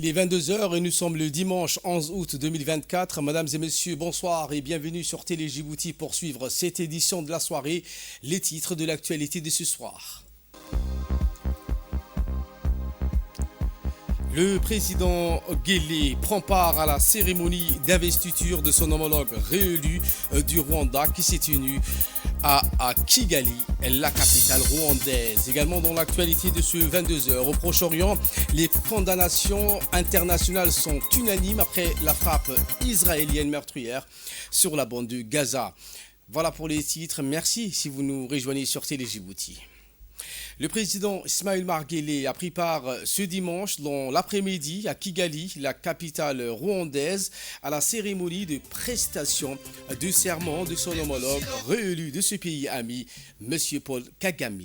Il est 22 heures et nous sommes le dimanche 11 août 2024. Mesdames et messieurs, bonsoir et bienvenue sur Télé Djibouti pour suivre cette édition de la soirée. Les titres de l'actualité de ce soir. Le président Guelleh prend part à la cérémonie d'investiture de son homologue réélu du Rwanda qui s'est tenue à Kigali, la capitale rwandaise. Également dans l'actualité de ce 22 heures, au Proche-Orient, les condamnations internationales sont unanimes après la frappe israélienne meurtrière sur la bande de Gaza. Voilà pour les titres. Merci si vous nous rejoignez sur Télé Djibouti. Le président Ismaël Omar Guelleh a pris part ce dimanche dans l'après-midi à Kigali, la capitale rwandaise, à la cérémonie de prestation de serment de son homologue réélu de ce pays ami, M. Paul Kagame.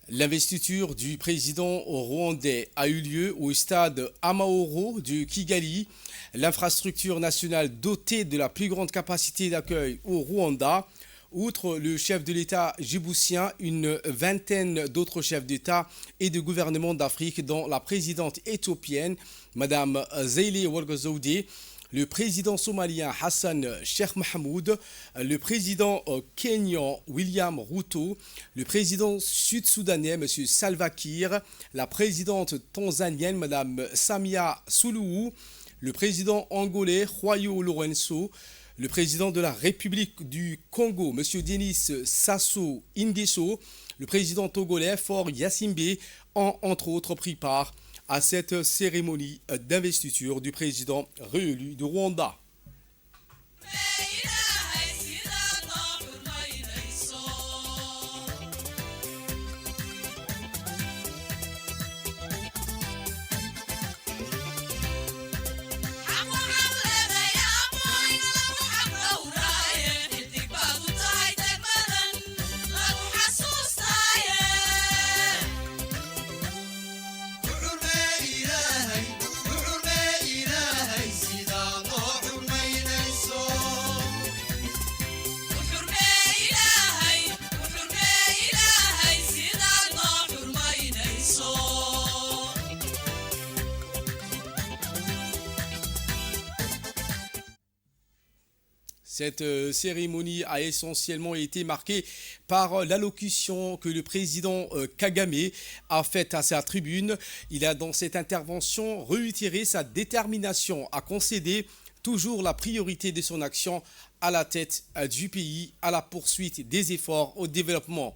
L'investiture du président rwandais a eu lieu au stade Amahoro de Kigali, l'infrastructure nationale dotée de la plus grande capacité d'accueil au Rwanda. Outre le chef de l'État djiboutien, une vingtaine d'autres chefs d'État et de gouvernement d'Afrique, dont la présidente éthiopienne, Mme Zeile Work-Zewde, le président somalien Hassan Sheikh Mohamud, le président kényan William Ruto, le président sud-soudanais M. Salva Kiir, la présidente tanzanienne Mme Samia Suluhu, le président angolais Joao Lourenço, le président de la République du Congo, M. Denis Sassou Nguesso, le président togolais Faure Gnassingbé ont entre autres pris part à cette cérémonie d'investiture du président réélu du Rwanda. Cette cérémonie a essentiellement été marquée par l'allocution que le président Kagame a faite à sa tribune. Il a dans cette intervention réitéré sa détermination à concéder toujours la priorité de son action à la tête du pays, à la poursuite des efforts au développement.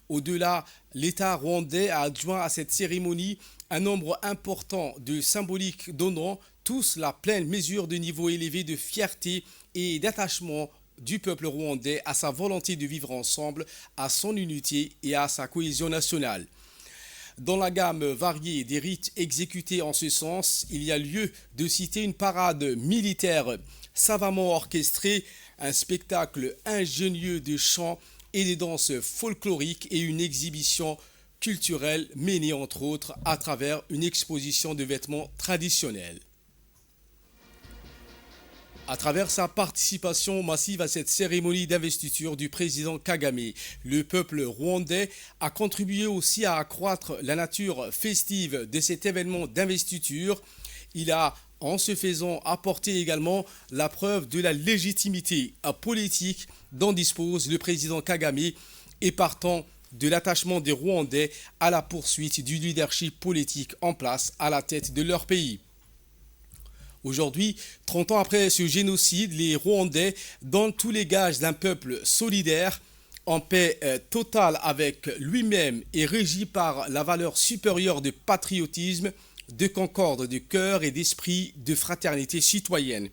Au-delà, l'État rwandais a adjoint à cette cérémonie un nombre important de symboliques donnant tous la pleine mesure de niveau élevé de fierté et d'attachement du peuple rwandais à sa volonté de vivre ensemble, à son unité et à sa cohésion nationale. Dans la gamme variée des rites exécutés en ce sens, il y a lieu de citer une parade militaire savamment orchestrée, un spectacle ingénieux de chants et de danses folkloriques et une exhibition culturelle menée entre autres à travers une exposition de vêtements traditionnels. À travers sa participation massive à cette cérémonie d'investiture du président Kagame, le peuple rwandais a contribué aussi à accroître la nature festive de cet événement d'investiture. Il a, en se faisant, apporté également la preuve de la légitimité politique dont dispose le président Kagame et partant de l'attachement des Rwandais à la poursuite du leadership politique en place à la tête de leur pays. Aujourd'hui, 30 ans après ce génocide, les Rwandais donnent tous les gages d'un peuple solidaire, en paix totale avec lui-même et régi par la valeur supérieure de patriotisme, de concorde de cœur et d'esprit de fraternité citoyenne.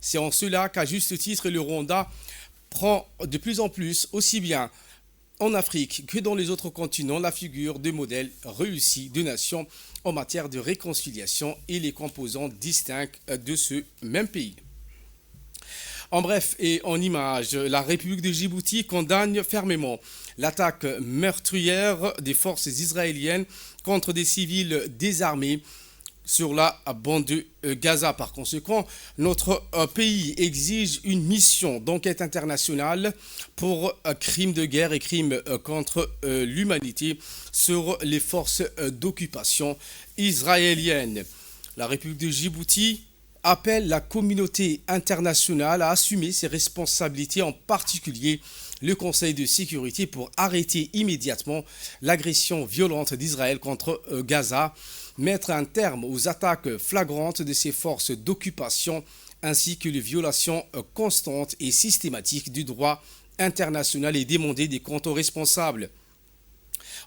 C'est en cela qu'à juste titre, le Rwanda prend de plus en plus, aussi bien en Afrique que dans les autres continents, la figure de modèle réussi de nation en matière de réconciliation et les composants distincts de ce même pays. En bref et en images, la République de Djibouti condamne fermement l'attaque meurtrière des forces israéliennes contre des civils désarmés sur la bande de Gaza. Par conséquent, notre pays exige une mission d'enquête internationale pour crimes de guerre et crimes contre l'humanité sur les forces d'occupation israéliennes. La République de Djibouti appelle la communauté internationale à assumer ses responsabilités, en particulier le Conseil de sécurité, pour arrêter immédiatement l'agression violente d'Israël contre Gaza, mettre un terme aux attaques flagrantes de ces forces d'occupation, ainsi que les violations constantes et systématiques du droit international, et demander des comptes aux responsables.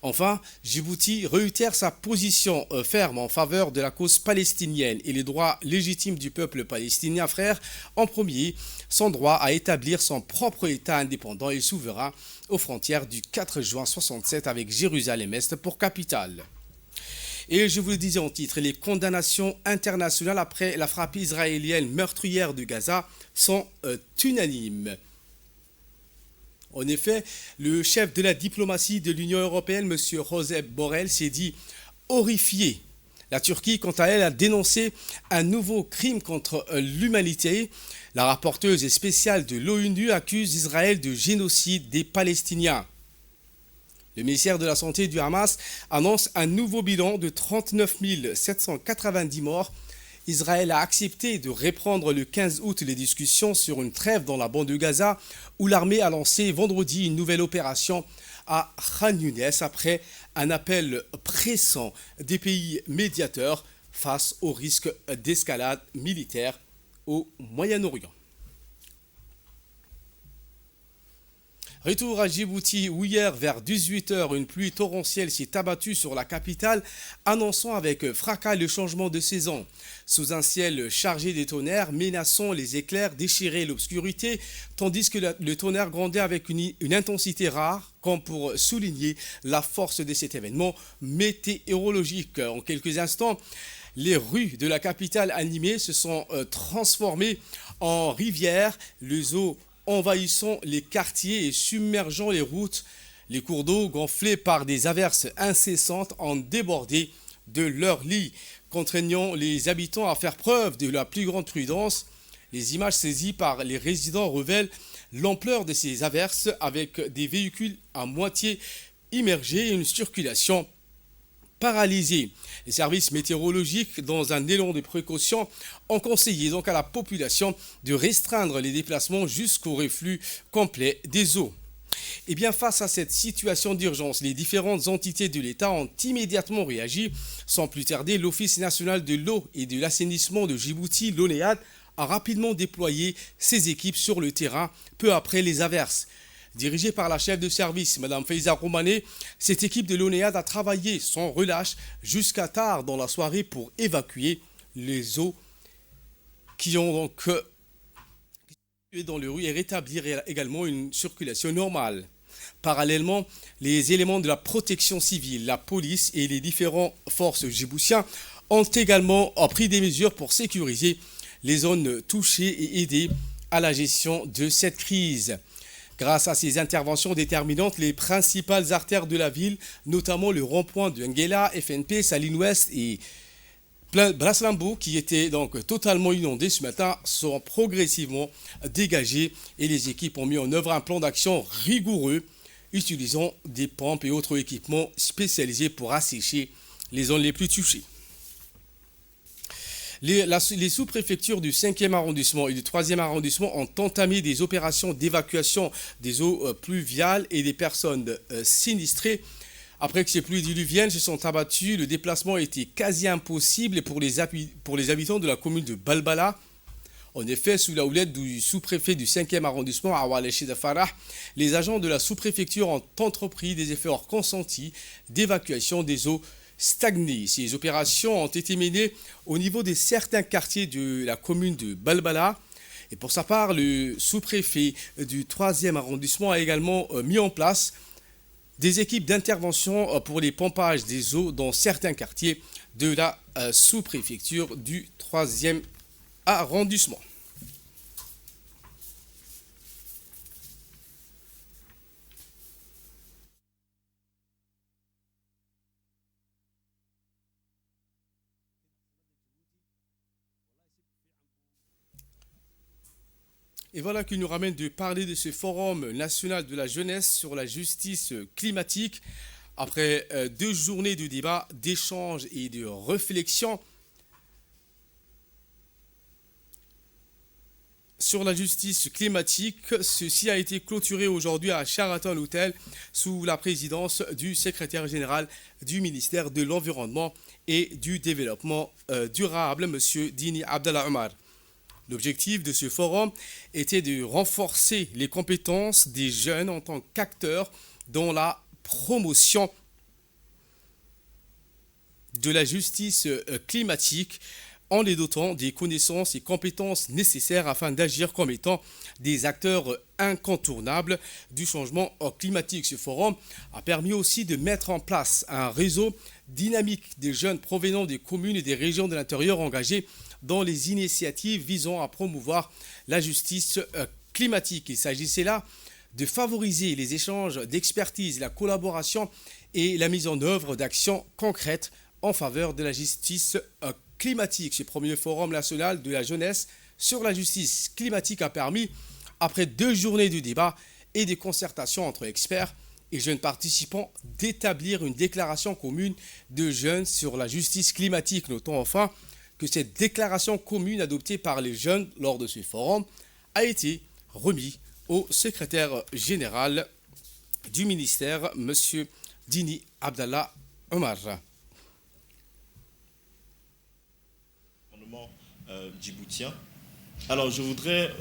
Enfin, Djibouti réitère sa position ferme en faveur de la cause palestinienne et les droits légitimes du peuple palestinien, frère, en premier, son droit à établir son propre État indépendant et souverain aux frontières du 4 juin 67 avec Jérusalem-Est pour capitale. Et je vous le disais en titre, les condamnations internationales après la frappe israélienne meurtrière de Gaza sont unanimes. En effet, le chef de la diplomatie de l'Union européenne, M. Josep Borrell, s'est dit horrifié. La Turquie, quant à elle, a dénoncé un nouveau crime contre l'humanité. La rapporteuse spéciale de l'ONU accuse Israël de génocide des Palestiniens. Le ministère de la Santé du Hamas annonce un nouveau bilan de 39 790 morts. Israël a accepté de reprendre le 15 août les discussions sur une trêve dans la bande de Gaza, où l'armée a lancé vendredi une nouvelle opération à Khan Younes après un appel pressant des pays médiateurs face au risque d'escalade militaire au Moyen-Orient. Retour à Djibouti où hier vers 18 h, une pluie torrentielle s'est abattue sur la capitale, annonçant avec fracas le changement de saison. Sous un ciel chargé des tonnerres, menaçant les éclairs, déchirer l'obscurité, tandis que le tonnerre grondait avec une intensité rare, comme pour souligner la force de cet événement météorologique. En quelques instants, les rues de la capitale animée se sont transformées en rivières, les eaux envahissant les quartiers et submergeant les routes. Les cours d'eau, gonflés par des averses incessantes, ont débordé de leurs lits, contraignant les habitants à faire preuve de la plus grande prudence. Les images saisies par les résidents révèlent l'ampleur de ces averses, avec des véhicules à moitié immergés et une circulation paralysée. Les services météorologiques, dans un élan de précaution, ont conseillé donc à la population de restreindre les déplacements jusqu'au reflux complet des eaux. Et bien, face à cette situation d'urgence, les différentes entités de l'État ont immédiatement réagi. Sans plus tarder, l'Office national de l'eau et de l'assainissement de Djibouti, l'ONEAD, a rapidement déployé ses équipes sur le terrain peu après les averses. Dirigée par la chef de service, Mme Faiza Romané, cette équipe de l'ONEAD a travaillé sans relâche jusqu'à tard dans la soirée pour évacuer les eaux qui ont donc dans les rues et rétablir également une circulation normale. Parallèlement, les éléments de la protection civile, la police et les différentes forces djiboutiennes ont également pris des mesures pour sécuriser les zones touchées et aider à la gestion de cette crise. Grâce à ces interventions déterminantes, les principales artères de la ville, notamment le rond-point de Nguela, FNP, Saline Ouest et Braslambo, qui étaient donc totalement inondés ce matin, sont progressivement dégagées et les équipes ont mis en œuvre un plan d'action rigoureux utilisant des pompes et autres équipements spécialisés pour assécher les zones les plus touchées. Les sous-préfectures du 5e arrondissement et du 3e arrondissement ont entamé des opérations d'évacuation des eaux pluviales et des personnes sinistrées. Après que ces pluies diluviennes se sont abattues, le déplacement était quasi impossible pour les habitants de la commune de Balbala. En effet, sous la houlette du sous-préfet du 5e arrondissement, Awal Chida Farah, les agents de la sous-préfecture ont entrepris des efforts consentis d'évacuation des eaux stagnées. Ces opérations ont été menées au niveau de certains quartiers de la commune de Balbala. Et pour sa part, le sous-préfet du 3e arrondissement a également mis en place des équipes d'intervention pour les pompages des eaux dans certains quartiers de la sous-préfecture du 3e arrondissement. Et voilà qui nous ramène de parler de ce forum national de la jeunesse sur la justice climatique. Après 2 journées de débat, d'échanges et de réflexion sur la justice climatique, ceci a été clôturé aujourd'hui à Sheraton Hotel sous la présidence du secrétaire général du ministère de l'Environnement et du Développement durable, M. Dini Abdallah Omar. L'objectif de ce forum était de renforcer les compétences des jeunes en tant qu'acteurs dans la promotion de la justice climatique en les dotant des connaissances et compétences nécessaires afin d'agir comme étant des acteurs incontournables du changement climatique. Ce forum a permis aussi de mettre en place un réseau dynamique des jeunes provenant des communes et des régions de l'intérieur engagés dans les initiatives visant à promouvoir la justice climatique. Il s'agissait là de favoriser les échanges d'expertise, la collaboration et la mise en œuvre d'actions concrètes en faveur de la justice climatique. Ce premier forum national de la jeunesse sur la justice climatique a permis, après 2 journées de débat et de concertations entre experts et jeunes participants, d'établir une déclaration commune de jeunes sur la justice climatique. Notons enfin que cette déclaration commune adoptée par les jeunes lors de ce forum a été remise au secrétaire général du ministère, M. Dini Abdallah Omar. Djiboutien. Alors, je voudrais,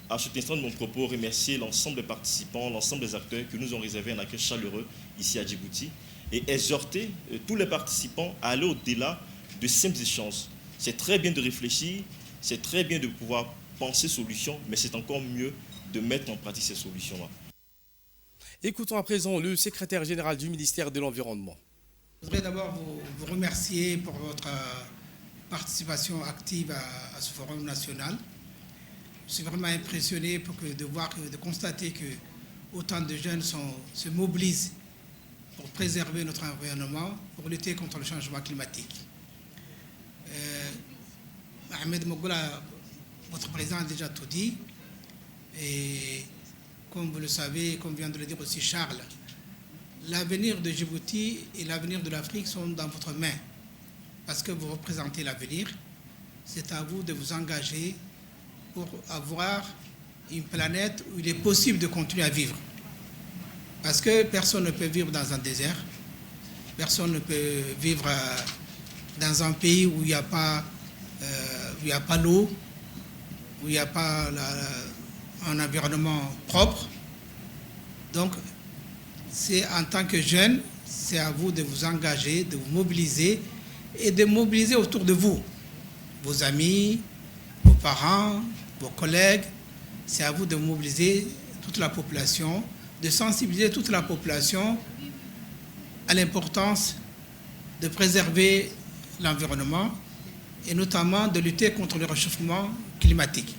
à cet instant de mon propos, remercier l'ensemble des participants, l'ensemble des acteurs qui nous ont réservé un accueil chaleureux ici à Djibouti et exhorter tous les participants à aller au-delà de simples échanges. C'est très bien de réfléchir, c'est très bien de pouvoir penser solutions, mais c'est encore mieux de mettre en pratique ces solutions-là. Écoutons à présent le secrétaire général du ministère de l'Environnement. Je voudrais d'abord vous remercier pour votre participation active à ce forum national. Je suis vraiment impressionné de constater que autant de jeunes se mobilisent pour préserver notre environnement, pour lutter contre le changement climatique. Ahmed Mogola, votre président a déjà tout dit. Et comme vous le savez, comme vient de le dire aussi Charles, l'avenir de Djibouti et l'avenir de l'Afrique sont dans votre main. Parce que vous représentez l'avenir, c'est à vous de vous engager pour avoir une planète où il est possible de continuer à vivre. Parce que personne ne peut vivre dans un désert, personne ne peut vivre dans un pays où il n'y a pas l'eau, où il n'y a pas un environnement propre. Donc, c'est en tant que jeune, c'est à vous de vous engager, de vous mobiliser et de mobiliser autour de vous, vos amis, vos parents, vos collègues. C'est à vous de mobiliser toute la population, de sensibiliser toute la population à l'importance de préserver l'environnement et notamment de lutter contre le réchauffement climatique.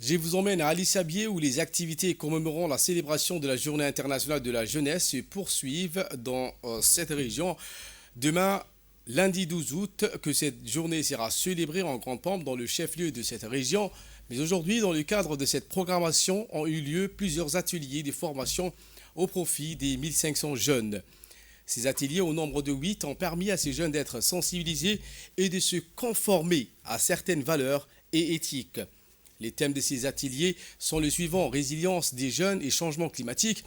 Je vous emmène à Ali Sabié où les activités commémorant la célébration de la Journée internationale de la jeunesse se poursuivent dans cette région. Demain, lundi 12 août, que cette journée sera célébrée en grande pompe dans le chef-lieu de cette région. Mais aujourd'hui, dans le cadre de cette programmation, ont eu lieu plusieurs ateliers de formation au profit des 1500 jeunes. Ces ateliers, au nombre de 8, ont permis à ces jeunes d'être sensibilisés et de se conformer à certaines valeurs et éthiques. Les thèmes de ces ateliers sont les suivants: résilience des jeunes et changement climatique,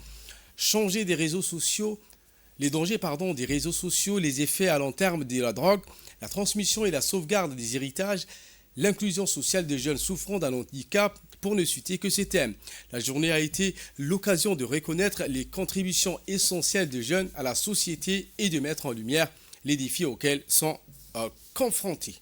changer des réseaux sociaux, les dangers des réseaux sociaux, les effets à long terme de la drogue, la transmission et la sauvegarde des héritages, l'inclusion sociale des jeunes souffrant d'un handicap, pour ne citer que ces thèmes. La journée a été l'occasion de reconnaître les contributions essentielles des jeunes à la société et de mettre en lumière les défis auxquels sont confrontés.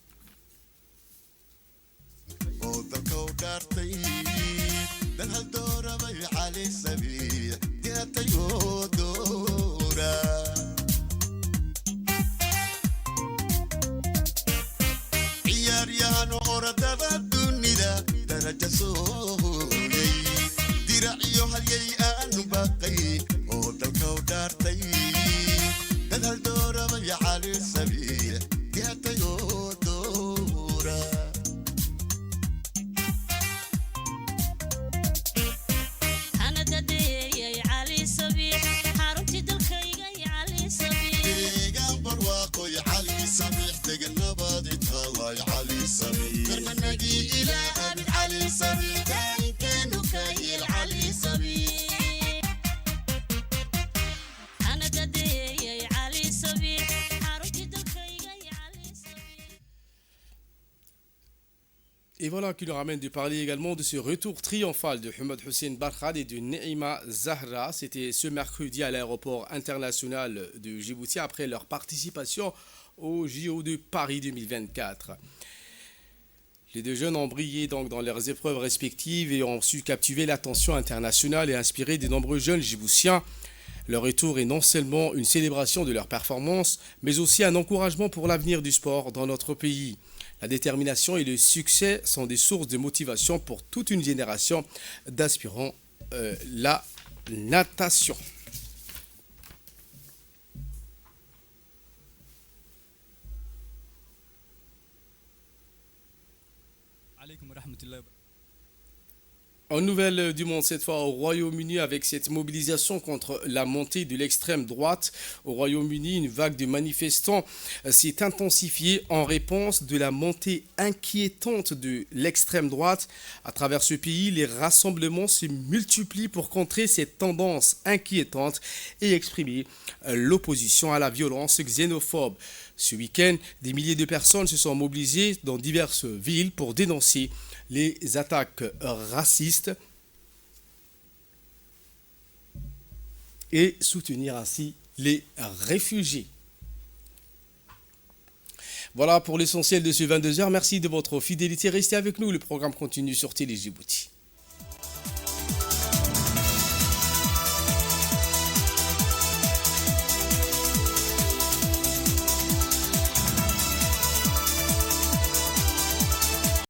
Et voilà qui nous ramène de parler également de ce retour triomphal de Hamad Hussein Barkhad et de Neima Zahra. C'était ce mercredi à l'aéroport international de Djibouti après leur participation au JO de Paris 2024. Les deux jeunes ont brillé donc dans leurs épreuves respectives et ont su captiver l'attention internationale et inspirer de nombreux jeunes djiboutiens. Leur retour est non seulement une célébration de leur performance, mais aussi un encouragement pour l'avenir du sport dans notre pays. La détermination et le succès sont des sources de motivation pour toute une génération d'aspirants la natation. En nouvelle du monde, cette fois au Royaume-Uni, avec cette mobilisation contre la montée de l'extrême droite. Au Royaume-Uni, une vague de manifestants s'est intensifiée en réponse de la montée inquiétante de l'extrême droite. À travers ce pays, les rassemblements se multiplient pour contrer cette tendance inquiétante et exprimer l'opposition à la violence xénophobe. Ce week-end, des milliers de personnes se sont mobilisées dans diverses villes pour dénoncer les attaques racistes et soutenir ainsi les réfugiés. Voilà pour l'essentiel de ce 22h. Merci de votre fidélité. Restez avec nous. Le programme continue sur Télé Djibouti.